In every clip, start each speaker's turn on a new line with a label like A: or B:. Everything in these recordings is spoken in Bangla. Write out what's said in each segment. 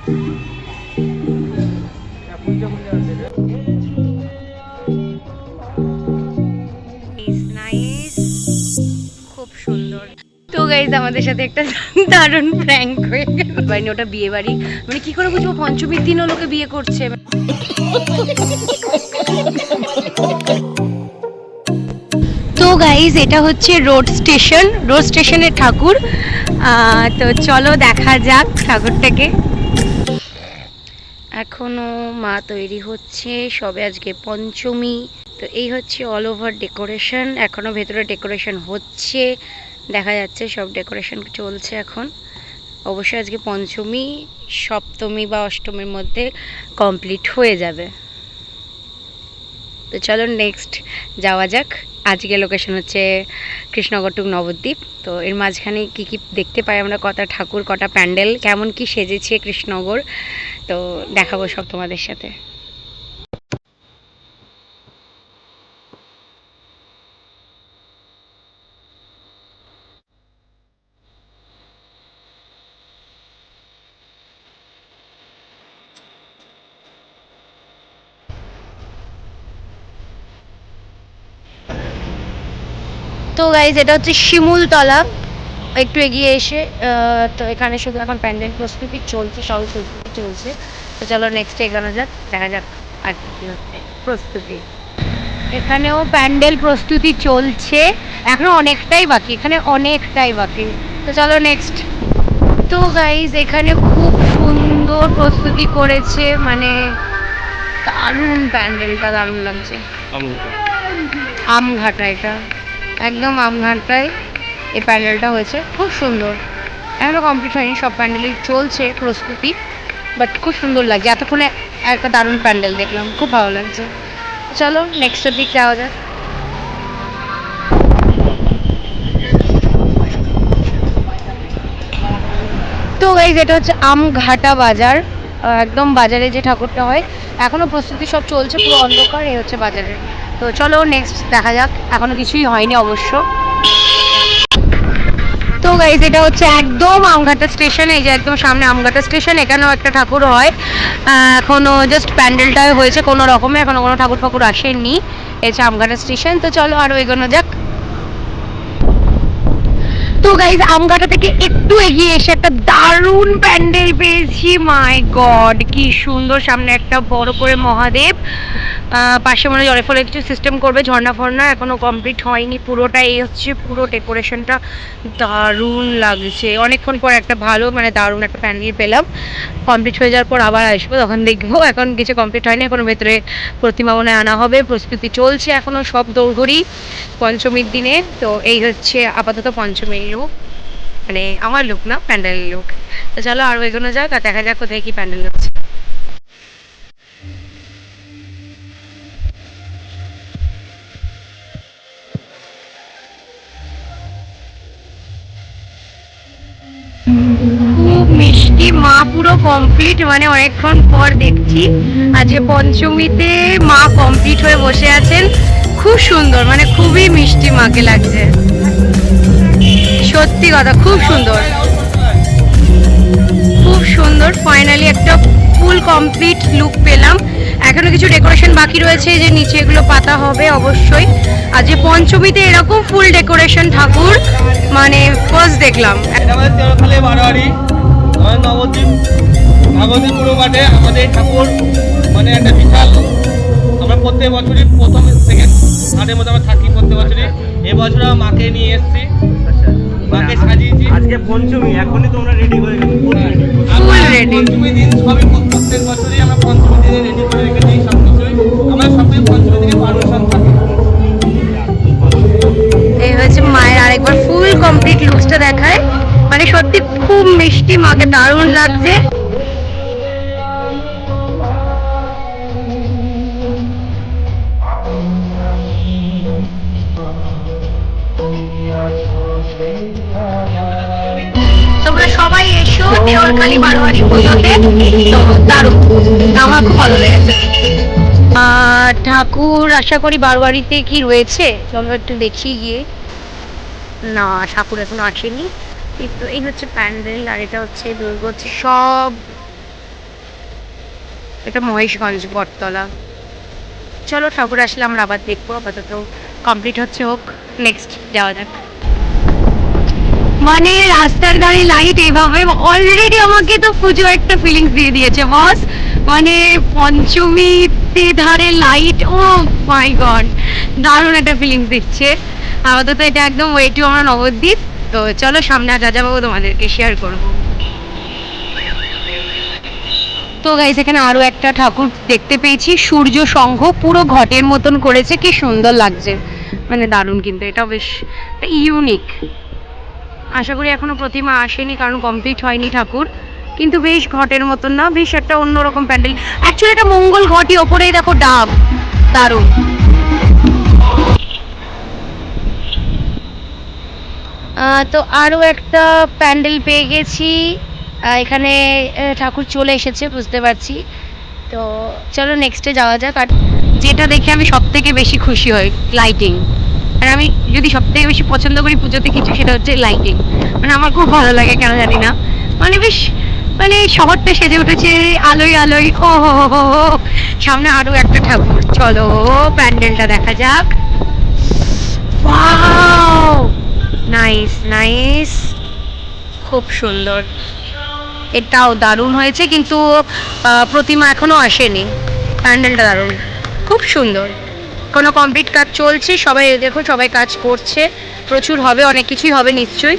A: খুব সুন্দর। তো গাইজ আমাদের সাথে একটা দারুণ প্র্যাঙ্ক হয়ে গেল। মানে ওটা বিয়ে বাড়ি, মানে কি করে বুঝবো পঞ্চমীর দিনও লোকে বিয়ে করছে। তো গাইজ এটা হচ্ছে রোড স্টেশনের ঠাকুর। তো চলো দেখা যাক ঠাকুরটাকে। এখনো মা তৈরি হচ্ছে, সবে আজকে পঞ্চমী। তো এই হচ্ছে অল ওভার ডেকোরেশন, এখনো ভেতরে ডেকোরেশন হচ্ছে, দেখা যাচ্ছে সব ডেকোরেশন চলছে এখন। অবশ্যই আজকে পঞ্চমী, সপ্তমী বা অষ্টমীর মধ্যে কমপ্লিট হয়ে যাবে। তো চলো নেক্সট যাওয়া যাক। আজকে লোকেশন হচ্ছে কৃষ্ণনগর টু নবদ্বীপ। তো এর মাঝখানে কি কি দেখতে পাই আমরা, কটা ঠাকুর, কটা প্যান্ডেল, কেমন কি সেজেছে কৃষ্ণনগর, তো দেখাবো সব তোমাদের সাথে। তো গাইজ এটা হচ্ছে শিমুলতলা, একটু এগিয়ে এসে। তো এখানে শুধু এখন প্যান্ডেল প্রস্তুতি চলছে, সব প্রস্তুতি চলছে। তো চলো নেক্সট এগোনো যাক, দেখা যাক আর কি হচ্ছে প্রস্তুতি। এখানেও প্যান্ডেল প্রস্তুতি চলছে, এখনো অনেকটাই বাকি, এখানে অনেকটাই বাকি। তো চলো নেক্সট। তো গাইজ এখানে খুব সুন্দর প্রস্তুতি করেছে, মানে দারুণ, প্যান্ডেলটা দারুণ লাগছে। আমঘাটা, এটা একদম আমঘাটায় এই প্যান্ডেলটা হয়েছে, খুব সুন্দর। এখনো কমপ্লিট হয়নি, সব প্যান্ডেলই চলছে প্রস্তুতি, বাট খুব সুন্দর লাগছে। এতক্ষণে একটা দারুণ প্যান্ডেল দেখলাম, খুব ভালো লাগছে। চলো নেক্সটের দিক যাওয়া যাক। তো গাইজ এটা হচ্ছে আমঘাটা বাজার, একদম বাজারে যে ঠাকুরটা হয়। এখনো প্রস্তুতি সব চলছে, পুরো অন্ধকার। এই হচ্ছে বাজারে। তো চলো নেক্সট দেখা যাক, এখনো কিছুই হয়নি অবশ্য। তো গাইজ এটা হচ্ছে একদম আমঘাটা স্টেশন, এই যে একদম সামনে আমঘাটা স্টেশন, এখানেও একটা ঠাকুর হয়। এখনো জাস্ট প্যান্ডেলটাই হয়েছে কোনো রকমে, এখনো কোনো ঠাকুর ফাকুর আসেনি। এই হচ্ছে আমঘাটা স্টেশন। তো চলো আরো এগোনো যাক। তো গাইজ আমঘাটা থেকে একটু এগিয়ে এসে একটা দারুণ প্যান্ডেল পেয়েছি। মাই গড, কি সুন্দর! সামনে একটা বড় করে মহাদেব, পাশে মনে জলে ফলে কিছু সিস্টেম করবে, ঝর্ণা ফর্ণা, এখনো কমপ্লিট হয়নি পুরোটা। এই হচ্ছে পুরো ডেকোরেশনটা, দারুণ লাগছে। অনেকক্ষণ পর একটা ভালো, মানে দারুণ একটা প্যান্ডেল পেলাম। কমপ্লিট হয়ে যাওয়ার পর আবার আসবো, তখন দেখবো। এখন কিছু কমপ্লিট হয়নি, এখন ভেতরে প্রতিমা মনে আনা হবে, প্রস্তুতি চলছে এখনো সব দৌড়ঘড়ি পঞ্চমীর দিনে। তো এই হচ্ছে আপাতত পঞ্চমীর লুক, মানে আমার লুক না, প্যান্ডেলের লুক। তো চলো আরও এগোনো যাক আর দেখা যাক কোথায় কি প্যান্ডেল হচ্ছে। খুব মিষ্টি মা, পুরো কমপ্লিট, মানে অনেকক্ষণ পর দেখছি আজকে পঞ্চমীতে মা কমপ্লিট হয়ে বসে আছেন। খুব সুন্দর, মানে খুবই মিষ্টি মাকে লাগছে, সত্যি কথা, খুব সুন্দর, খুব সুন্দর। ফাইনালি একটা ফুল কমপ্লিট লুক পেলাম। এখনো কিছু ডেকোরেশন বাকি রয়েছে, যে নিচে এগুলো পাতা হবে অবশ্যই। আর যে পঞ্চমীতে এরকম ফুল ডেকোরেশন ঠাকুর, মানে ফার্স্ট দেখলাম।
B: নবদ্বীপ পুরো মাঠে আমাদের ঠাকুর, মানে একটা বিশাল, আমরা প্রত্যেক বছরই প্রথম থেকে হাটের মধ্যে আমরা থাকি প্রত্যেক বছরই। এবছর মাকে নিয়ে এসেছি, মাকে সাজিয়েছি। আজকে পঞ্চমী, এখনই তোমরা রেডি হয়ে গেছো? পঞ্চমী দিন সবই, প্রত্যেক বছরই আমরা পঞ্চমী দিনে রেডি করে রেখেছি সব কিছুই। আমরা সবই পঞ্চমী দিনে পারমিশন থাকি।
A: এই হচ্ছে মায়ের আরেকবার ফুল কমপ্লিট লুকসটা দেখায়, মানে সত্যি খুব মিষ্টি, মাকে দারুণ লাগছে। তোমরা সবাই এসো দেওয়ারখালী বারোয়ারি পুজোতে, তো দারুণ, আমার খুব ভালো লেগেছে। ঠাকুর আশা করি বারোয়ারিতে কি রয়েছে, চলো একটু দেখি গিয়ে। না, ঠাকুর এখন আসেনি। কিন্তু এই হচ্ছে প্যান্ডেল, আর এটা হচ্ছে দুর্গোৎসব। এটা মহেশগঞ্জ বটতলা। চলো ঠাকুর আসলে আমরা আবার দেখবো, আপাতত কমপ্লিট হচ্ছে, হোক, নেক্সট যাওয়া যাক। মানে রাস্তার ধারে লাইট এভাবে অলরেডি আমাকে তো পুজো একটা ফিলিংস দিয়ে দিয়েছে বস। মানে পঞ্চমীতে ধারে লাইট, ও মাই গড, দারুণ একটা ফিলিংস দিচ্ছে। আপাতত এটা একদম ওয়ে টু আমরা নবদ্বীপ। তো চলো সামনে যা যাবো তোমাদেরকে শেয়ার করবো। তো গাইস এখানে আরো একটা ঠাকুর দেখতে পেয়েছি, সূর্য সংঘ, পুরো ঘটের মতন করেছে, কি সুন্দর লাগছে, মানে দারুণ, কিন্তু এটা বেশ ইউনিক। আশা করি এখনো প্রতিমা আসেনি কারণ কমপ্লিট হয়নি ঠাকুর, কিন্তু বেশ ঘটের মতন না, বেশ একটা অন্যরকম প্যান্ডেল। অ্যাকচুয়ালি এটা মঙ্গল ঘটই, ওপরেই দেখো ডাব, দারুণ। তো আরো একটা প্যান্ডেল পেয়ে গেছি, এখানে ঠাকুর চলে এসেছে বুঝতে পারছি। তো চলো নেক্সটে যাওয়া যাক। আর যেটা দেখে আমি সব থেকে বেশি খুশি হই, লাইটিং। আর আমি যদি সব থেকে বেশি পছন্দ করি পুজোতে কিছু, সেটা হচ্ছে লাইটিং। মানে আমার খুব ভালো লাগে, কেন জানি না, মানে বেশ, মানে শহরটা সেজে উঠেছে আলোয় আলোয়। ও হো হো হো হো। সামনে আরো একটা ঠাকুর, চলো প্যান্ডেলটা দেখা যাক। ওয়াও, নাইস নাইস, খুব সুন্দর, এটাও দারুণ হয়েছে, কিন্তু প্রতিমা এখনো আসেনি। প্যান্ডেলটা দারুণ, খুব সুন্দর, কোনো কমপ্লিট কাজ চলছে, সবাই দেখো সবাই কাজ করছে, প্রচুর হবে, অনেক কিছুই হবে নিশ্চয়ই।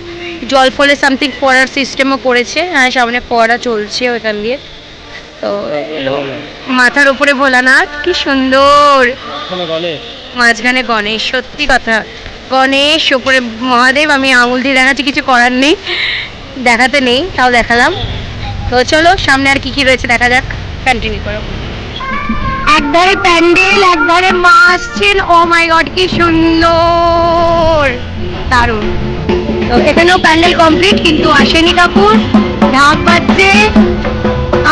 A: জল ফলে সামথিং পড়ার সিস্টেমও করেছে, হ্যাঁ সামনে পড়া চলছে ওইখান দিয়ে। তো মাথার উপরে ভোলানাথ, কি সুন্দর, মাঝখানে গণেশ, সত্যি কথা, গণেশ ওপরে মহাদেব। আমি আঙুল দিয়ে দেখাচ্ছি, কিছু করার নেই, দেখাতে নেই, তাও দেখালাম। তো চলো সামনে আর কি কি রয়েছে দেখা যাক, কন্টিনিউ করো। একধারে প্যান্ডেল, একধারে মা আসছেন, ও মাই গড কি সুন্দর, দারুণ। তো এখানেও প্যান্ডেল কমপ্লিট, কিন্তু আসেনি ঠাকুর, ঢাক বাজছে,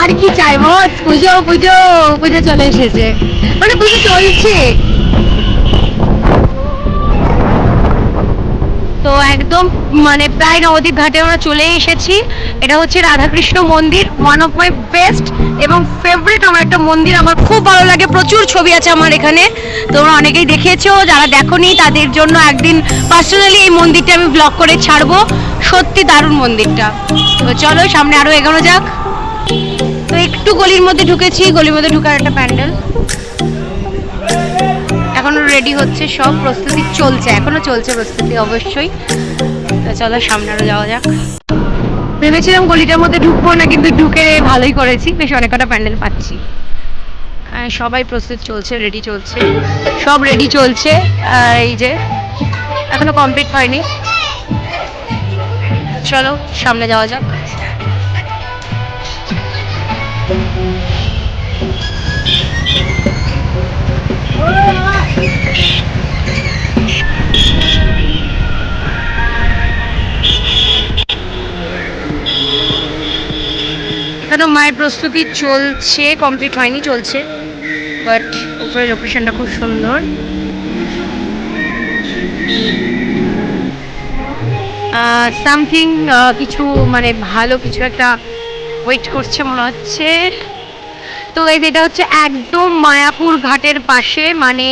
A: আর কি চাই বস, পুজো পুজো পুজো চলে এসেছে, মানে পুজো চলছে। তো একদম মানে প্রায় নবদ্বীপ ঘাটে আমরা চলে এসেছি। এটা হচ্ছে রাধাকৃষ্ণ মন্দির, ওয়ান অফ মাই বেস্ট এবং ফেভারিট আমার একটা মন্দির, আমার খুব ভালো লাগে, প্রচুর ছবি আছে আমার এখানে, তোমরা অনেকেই দেখেছো, যারা দেখোনি তাদের জন্য একদিন পার্সোনালি এই মন্দিরটা আমি ব্লগ করে ছাড়বো, সত্যি দারুণ মন্দিরটা। তো চলো সামনে আরো এগোনো যাক। তো একটু গলির মধ্যে ঢুকেছি, গলির মধ্যে ঢুকার একটা প্যান্ডেল, এখনো রেডি হচ্ছে, সব প্রস্তুতি চলছে, এখনো চলছে প্রস্তুতি অবশ্যই। তো চলো সামনে আরো যাওয়া যাক। ভেবেছিলাম গলিটার মধ্যে ঢুকবো না, কিন্তু ঢুকে ভালোই করেছি, বেশ অনেক কটা প্যান্ডেল পাচ্ছি। সবাই প্রস্তুত চলছে, রেডি চলছে, সব রেডি চলছে। এই যে এখনো কমপ্লিট হয়নি, চলো সামনে যাওয়া যাক। এখনো মায়ের প্রস্তুতি চলছে, কমপ্লিট হয়নি, চলছে, বাট উপরে লোকেশনটা খুব সুন্দর। সামথিং কিছু মানে ভালো কিছু একটা ওয়েট করছে মনে হচ্ছে। তো এই এটা হচ্ছে একদম মায়াপুর ঘাটের পাশে, মানে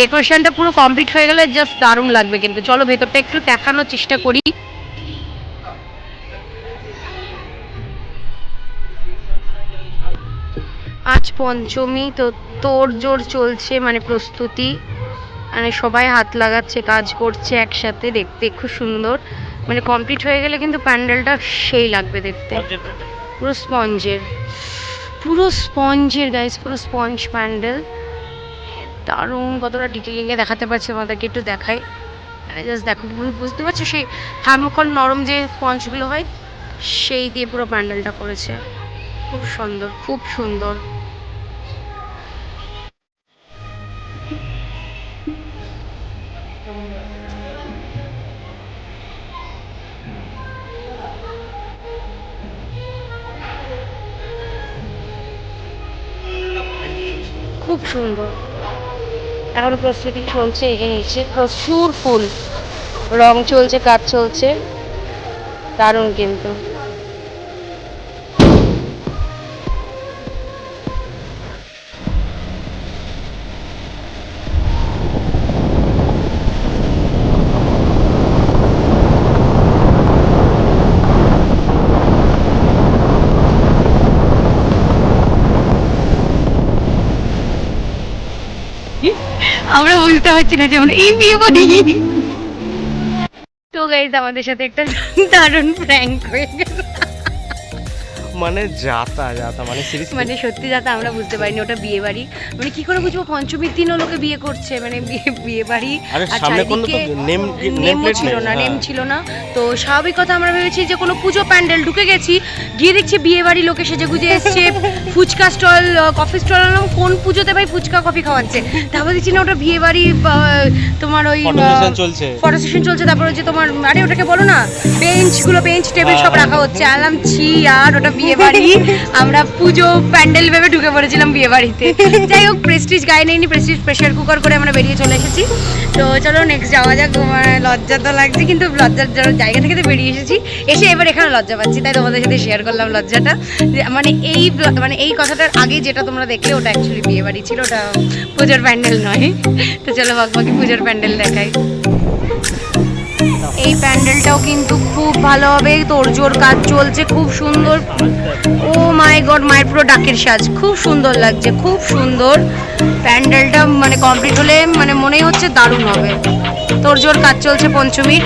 A: ডেকোরেশনটা পুরো কমপ্লিট হয়ে গেলে জাস্ট দারুণ লাগবে, কিন্তু চলো ভেতরটা একটু দেখানোর চেষ্টা করি। আজ পঞ্চমী, তো তোড়জোড় চলছে, মানে প্রস্তুতি, মানে সবাই হাত লাগাচ্ছে, কাজ করছে একসাথে, দেখতে খুব সুন্দর, মানে কমপ্লিট হয়ে গেলে কিন্তু প্যান্ডেলটা সেই লাগবে দেখতে, পুরো স্পঞ্জের, পুরো স্পঞ্জের গাইস, পুরো স্পঞ্জ প্যান্ডেল, দারুণ, কতটা ডিটেলিংয়ে দেখাতে পারছি আমাদেরকে, একটু দেখাই, মানে জাস্ট দেখো, বুঝতে পারছো সেই থার্মোকল নরম যে স্পঞ্জগুলো হয় সেই দিয়ে পুরো প্যান্ডেলটা করেছে, খুব সুন্দর, খুব সুন্দর। খুব সুন্দর, এখনো প্রস্তুতি চলছে, এগিয়ে নিচ্ছে, প্রচুর ফুল, রং চলছে, কাজ চলছে, দারুণ কিন্তু। আমরা বুঝতে পারছি না যে আমরা এই বিয়ে বাড়ি। তো গাইস আমাদের সাথে একটা দারুণ প্র্যাঙ্ক হয়ে গেল,
B: মানে যাতা মানে সিরিয়াসলি
A: মানে সত্যি যাতে আমরা বুঝতে পারিনি ওটা বিয়ে বাড়ি। মানে কি করে বুঝবো পঞ্চমীর দিনও লোকে বিয়ে করছে, মানে বিয়ে বাড়ি।
B: আরে
A: আর
B: সামনে কোনো তো
A: চারিদিকে
B: নেম প্লেট
A: ছিল না, নেম
B: হ্যাঁ।
A: ছিল না। তো স্বাভাবিক কথা আমরা ভেবেছি যে কোনো পুজো প্যান্ডেল, ঢুকে গেছি গিয়ে দেখছি বিয়ে বাড়ি, লোকে সেজে গুজে এসছে, ফুচকা স্টল, কফি স্টল। কোন পুজোতে ভাই ফুচকা কফি খাওয়াচ্ছে? তারপর দেখছি না ওটা বিয়ে বাড়ি, তোমার ওই
B: ফটো চলছে,
A: ফটো সেশন চলছে। তারপর হচ্ছে তোমার, আরে ওটাকে বলো না, বেঞ্চ টেবিল সব রাখা হচ্ছে। আলাম ছি আর ওটা বিয়ে বাড়ি, আমরা পুজো প্যান্ডেল ভেবে ঢুকে পড়েছিলাম বিয়ে বাড়িতে। যাই হোক, প্রেস্টিজ গায়ে নেইনি, প্রেস্টিজ প্রেশার কুকার করে আমরা বেরিয়ে চলে এসেছি। তো চলো নেক্সট যাওয়া যাক। মানে লজ্জা তো লাগছে, কিন্তু লজ্জার জায়গা থেকে তো বেরিয়ে এসেছি, এসে এবার এখানে লজ্জা পাচ্ছি, তাই তোমাদের সাথে শেয়ার করলাম লজ্জাটা। মানে এই কথাটার আগে যেটা তোমরা দেখলে ওটা অ্যাকচুয়ালি বিয়ে বাড়ি ছিল, ওটা পুজোর প্যান্ডেল নয়। তো চলো বাকি পুজোর প্যান্ডেল দেখাই। এই প্যান্ডেলটাও কিন্তু খুব ভালোভাবে তোড়জোড় কাজ চলছে, খুব সুন্দর। ও মাই গড, মায়ের পুরো ডাকের সাজ, খুব সুন্দর লাগছে, খুব সুন্দর প্যান্ডেলটা। মানে কমপ্লিট হলে মানে মনেই হচ্ছে দারুণ হবে। তোড়জোড় কাজ চলছে পঞ্চমীর।